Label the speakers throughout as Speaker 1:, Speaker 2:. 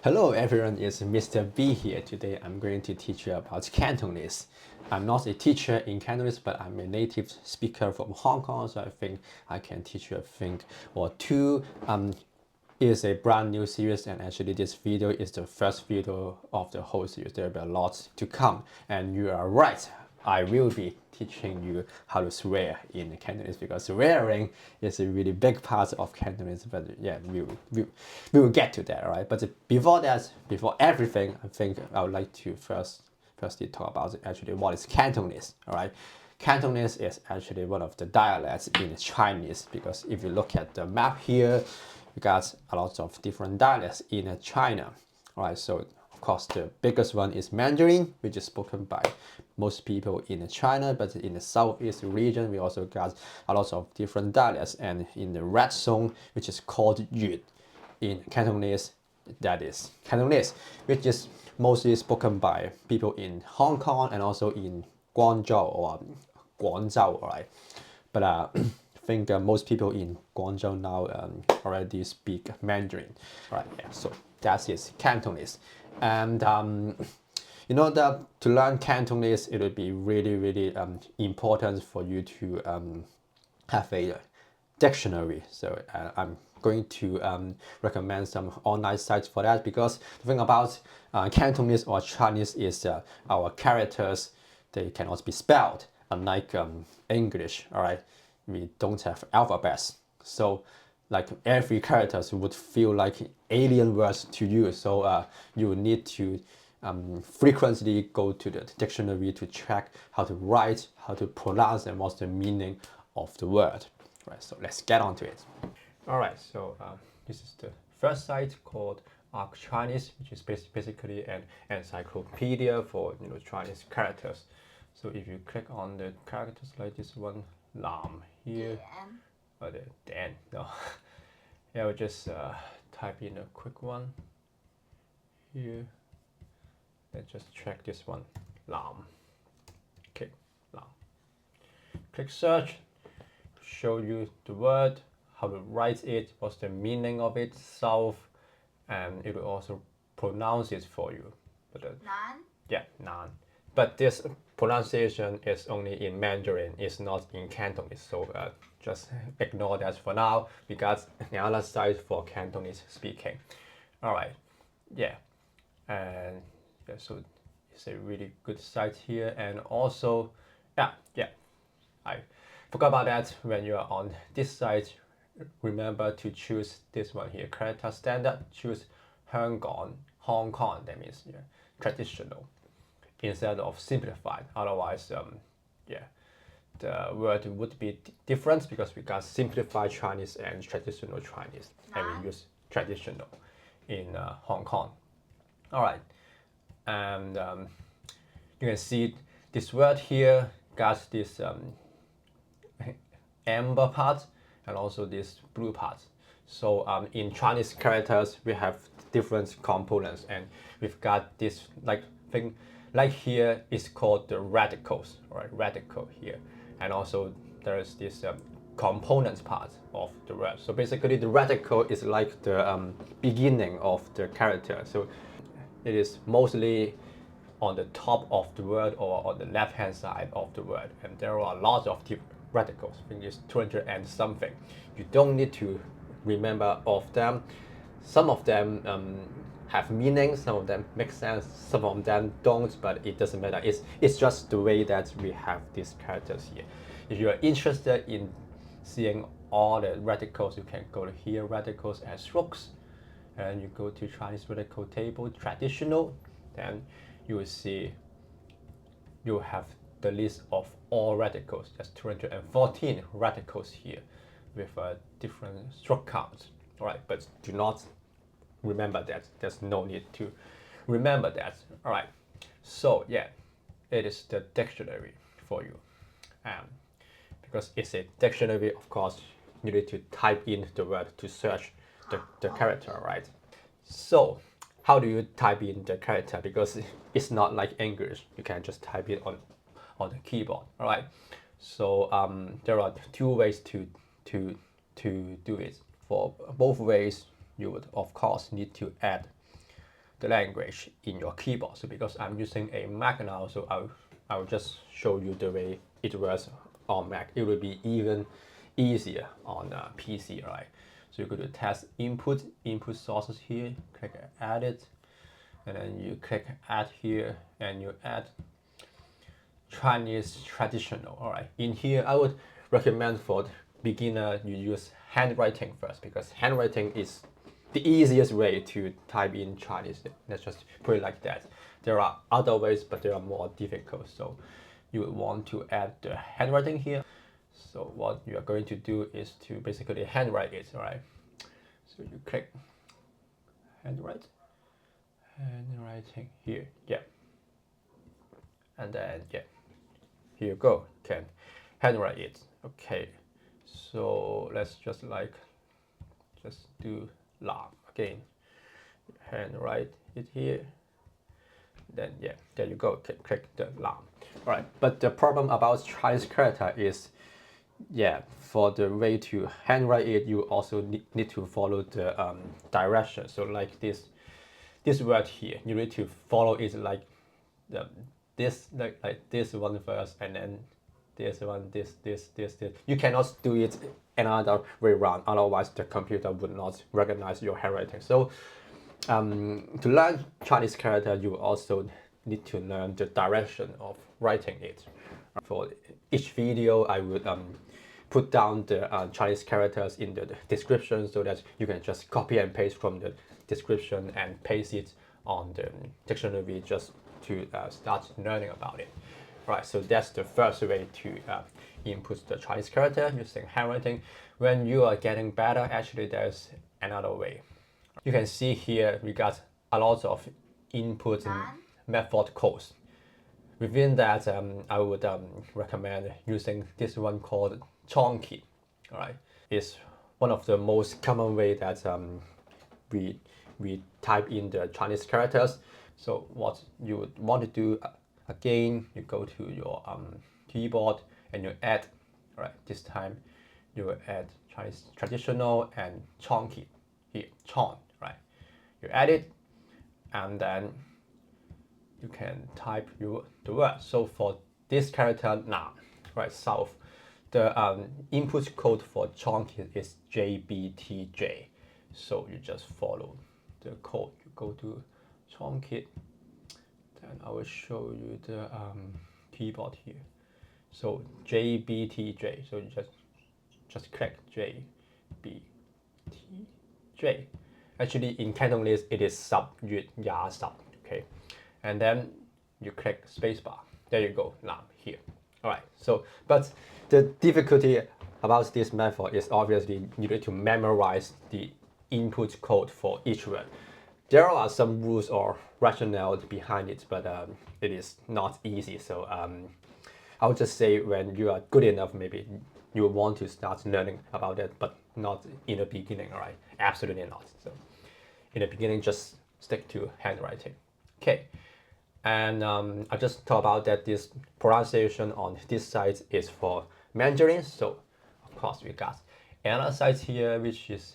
Speaker 1: Hello everyone, it's Mr. B here. Today I'm going to teach you about Cantonese. I'm not a teacher in Cantonese, but I'm a native speaker from Hong Kong, so I think I can teach you a thing or two. It's a brand new series, and actually this video is the first video of the whole series. There will be a lot to come, and you are right. I will be teaching you how to swear in Cantonese because swearing is a really big part of Cantonese. But yeah, we will get to that, right? But before that, before everything, I think I would like to firstly talk about actually what is Cantonese, all right? Cantonese is actually one of the dialects in Chinese because if you look at the map here, you got a lot of different dialects in China, all right? So of course, the biggest one is Mandarin, which is spoken by most people in China, but in the southeast region, we also got a lot of different dialects. And in the red zone, which is called Yue in Cantonese, that is Cantonese, which is mostly spoken by people in Hong Kong and also in Guangzhou or Guangzhou, right? But I think most people in Guangzhou now already speak Mandarin, right? Yeah, so that is Cantonese. And you know that to learn Cantonese, it would be really important for you to have a dictionary. So I'm going to recommend some online sites for that because the thing about Cantonese or Chinese is our characters, they cannot be spelled, unlike English, all right? We don't have alphabets. So like every character would feel like alien words to you. So you need to frequently go to the dictionary to check how to write, how to pronounce, and what's the meaning of the word. Right, so let's get on to it. All right, so this is the first site called Arc Chinese, which is basically an encyclopedia for Chinese characters. So if you click on the characters like this one, lam here, or the dan, no, yeah, we'll just type in a quick one here. Let's just check this one, lam. Okay, lam. Click search, show you the word, how to write it, what's the meaning of it, south, and it will also pronounce it for you. But
Speaker 2: Nan?
Speaker 1: yeah, nan. But this pronunciation is only in Mandarin, it's not in Cantonese. So just ignore that for now. We got another site for Cantonese speaking. All right, yeah, and yeah, so it's a really good site here. And also, yeah, I forgot about that. When you are on this site, remember to choose this one here, character standard. Choose Hong Kong. That means traditional instead of simplified. Otherwise, yeah, the word would be different because we got simplified Chinese and traditional Chinese, and we use traditional in Hong Kong. All right, and you can see this word here got this amber part and also this blue part. So in Chinese characters, we have different components, and we've got this thing like here is called the radicals, right? Radical here, and also there is this components part of the word. So basically, the radical is like the beginning of the character. So it is mostly on the top of the word or on the left hand side of the word, and there are a lot of different radicals. I think it's 200 and something. You don't need to remember all of them. Some of them have meaning, some of them make sense, some of them don't, but it doesn't matter. It's just the way that we have these characters here. If you are interested in seeing all the radicals, you can go to here, radicals and strokes, and you go to Chinese radical table, traditional, then you will see you have the list of all radicals. There's 214 radicals here with different stroke counts. All right, but do not remember that. There's no need to remember that. All right, so yeah, it is the dictionary for you. Because it's a dictionary, of course, you need to type in the word to search the character, right? So how do you type in the character? Because it's not like English. You can just type it on the keyboard. All right. So there are two ways to do it. For both ways, you would of course need to add the language in your keyboard. So because I'm using a Mac now, so I'll just show you the way it works on Mac. It will be even easier on PC, right? So you go to test input sources here, click add it, and then you click add here, and you add Chinese traditional. All right, in here I would recommend for beginner you use handwriting first, because handwriting is the easiest way to type in Chinese. Let's just put it like that. There are other ways, but they are more difficult. So you would want to add the handwriting here. So what you are going to do is to basically handwrite it, all right? So you click handwriting here, yeah. And then, yeah, here you go, can handwrite it. Okay, so let's just do lam again. Handwrite it here. Then yeah, there you go. Click the lam. All right, but the problem about Chinese character is, yeah, for the way to handwrite it, you also need to follow the direction. So like this word here, you need to follow it like this one first, and then this one, this. You cannot do it another way around, otherwise the computer would not recognize your handwriting. So to learn Chinese character, you also need to learn the direction of writing it. For each video, I would put down the Chinese characters in the description, so that you can just copy and paste from the description and paste it on the dictionary just to start learning about it. Right, so that's the first way to input the Chinese character using handwriting. When you are getting better, actually there's another way. You can see here we got a lot of input method codes. Within that, I would recommend using this one called chonky. All right, it's one of the most common way that we type in the Chinese characters. So what you would want to do, again, you go to your keyboard and you add. All right, this time you will add Chinese traditional and chonky here, chon. Right, you add it, and then you can type the word. So for this character now, right, south, the input code for chonky is JBTJ. So you just follow the code. You go to chonky, then I will show you the keyboard here. So JBTJ. So you just click JBTJ. Actually, in Cantonese, it is sub yue ya sub. Okay, and then you click spacebar. There you go, lam here. All right. So, but the difficulty about this method is obviously you need to memorize the input code for each word. There are some rules or rationale behind it, but it is not easy. So I would just say when you are good enough, maybe you want to start learning about it, but not in the beginning, all right? Absolutely not. So in the beginning, just stick to handwriting. Okay, and I just talked about that this pronunciation on this site is for Mandarin. So of course we got another site here, which is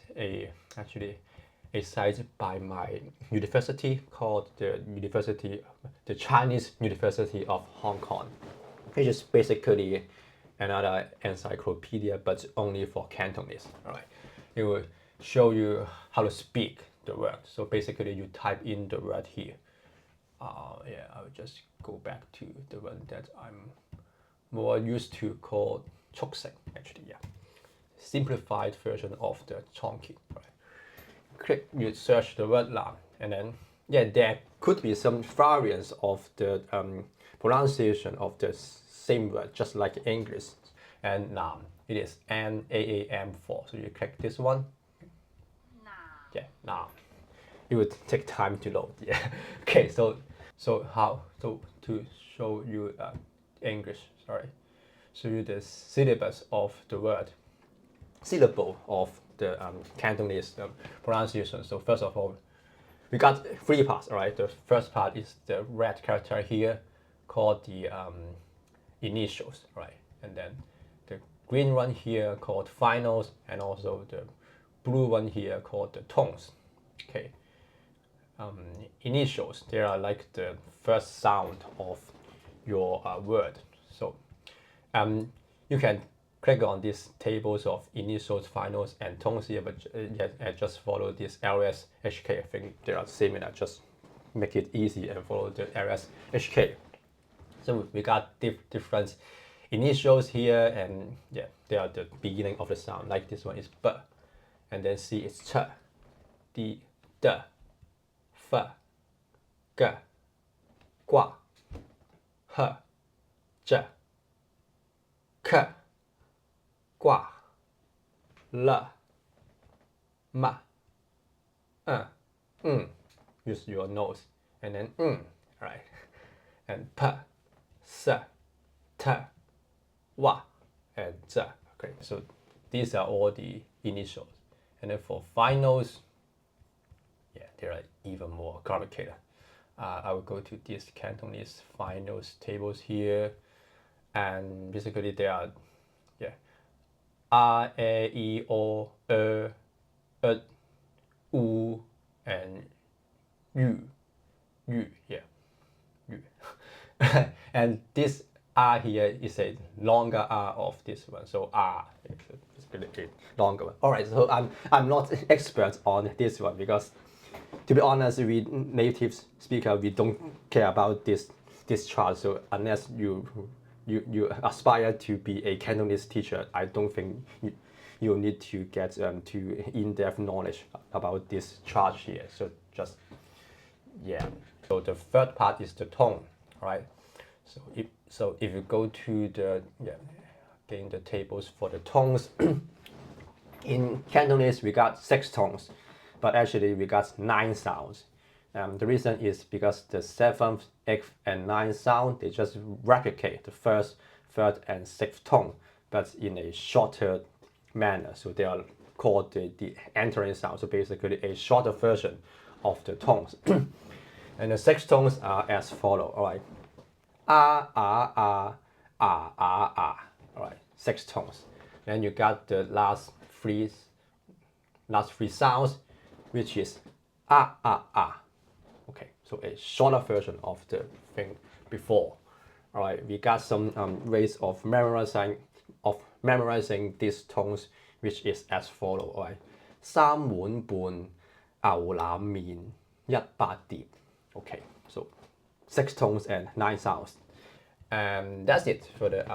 Speaker 1: actually a site by my university called the Chinese University of Hong Kong, which is basically another encyclopedia, but only for Cantonese. All right, it will show you how to speak the word. So basically, you type in the word here. Yeah, I'll just go back to the one that I'm more used to, called chokseng. Actually, yeah, simplified version of the chonky. Right. Click, you search the word lam, and then yeah, there could be some variants of the pronunciation of the same word, just like English. And lam, it is NAAM4. So you click this one. Yeah, now it would take time to load. Yeah. Okay, so how to show you English? Sorry, show you the syllabus of the word, syllable of the Cantonese pronunciation. So first of all, we got three parts. All right, the first part is the red character here, called the initials. Right, and then the green one here called finals, and also the blue one here called the tones. Okay, initials. They are like the first sound of your word. So you can click on these tables of initials, finals, and tones here, but just follow this LS HK. I think they are similar. Just make it easy and follow the LS HK. So we got different initials here, and yeah, they are the beginning of the sound. Like this one is b, and then C is ch, d, d, f, g, gua, h, j, k, gua, l, ma, use your nose, and then right, and p, s, t, wa, and z. Okay, so these are all the initials. And then for finals, yeah, they are even more complicated. I will go to these Cantonese finals tables here, and basically they are, yeah, a, e, I, o, u, and u, yeah, u. And this R here is a longer R of this one, so R is a longer one. All right, so I'm not expert on this one because, to be honest, we native speaker, we don't care about this chart. So unless you aspire to be a Cantonese teacher, I don't think you need to get to in-depth knowledge about this chart here. So just, yeah. So the third part is the tone, right? So if you go to the, again, the tables for the tones, in Cantonese we got 6 tones, but actually we got 9 sounds. The reason is because the 7th, 8th, and 9th sound, they just replicate the 1st, 3rd, and 6th tone, but in a shorter manner. So they are called the entering sound. So basically a shorter version of the tones. And the 6 tones are as follow. All right. Ah, ah, ah, ah, ah, ah. All right, 6 tones. Then you got the last three sounds, which is ah, ah, ah. Okay, so a shorter version of the thing before. All right, we got some ways of memorizing these tones, which is as follow. All right, 3碗半牛腩麵100碟. Okay, so 6 tones and 9 sounds. And that's it for the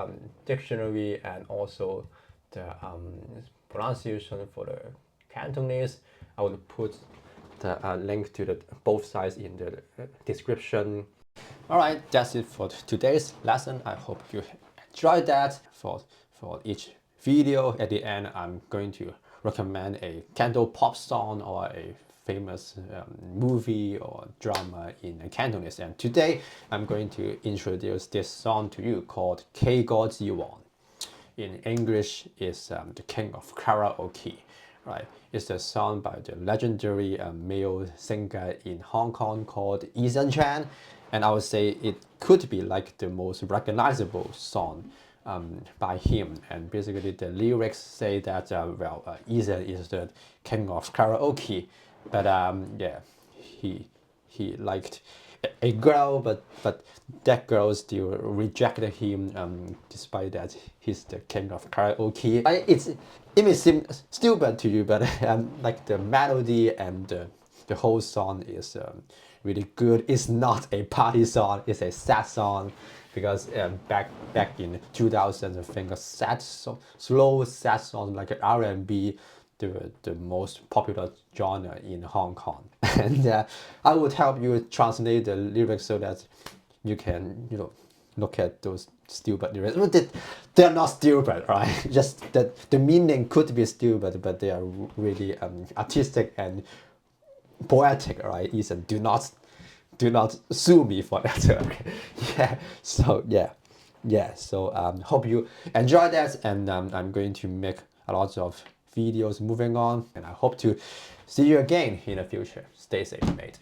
Speaker 1: dictionary and also the pronunciation for the Cantonese. I will put the link to the both sides in the description. All right, that's it for today's lesson. I hope you enjoyed that. For each video, at the end, I'm going to recommend a Canto pop song or a famous movie or drama in Cantonese. And today I'm going to introduce this song to you called K歌之王. In English is the King of Karaoke. Right? It's a song by the legendary male singer in Hong Kong called Eason Chan. And I would say it could be like the most recognizable song by him. And basically the lyrics say that, Eason is the king of karaoke. But yeah, he liked a girl, but that girl still rejected him despite that he's the king of karaoke. It may seem stupid to you, but like the melody and the whole song is really good. It's not a party song, it's a sad song, because back in 2000, I think a slow sad song like R&B, the most popular genre in Hong Kong. And I would help you translate the lyrics so that you can, look at those stupid lyrics. They're not stupid, right? Just that the meaning could be stupid, but they are really artistic and poetic, right? Ethan, do not sue me for that. Okay? Yeah. So yeah. So hope you enjoy that, and I'm going to make a lot of videos moving on, and I hope to see you again in the future. Stay safe, mate.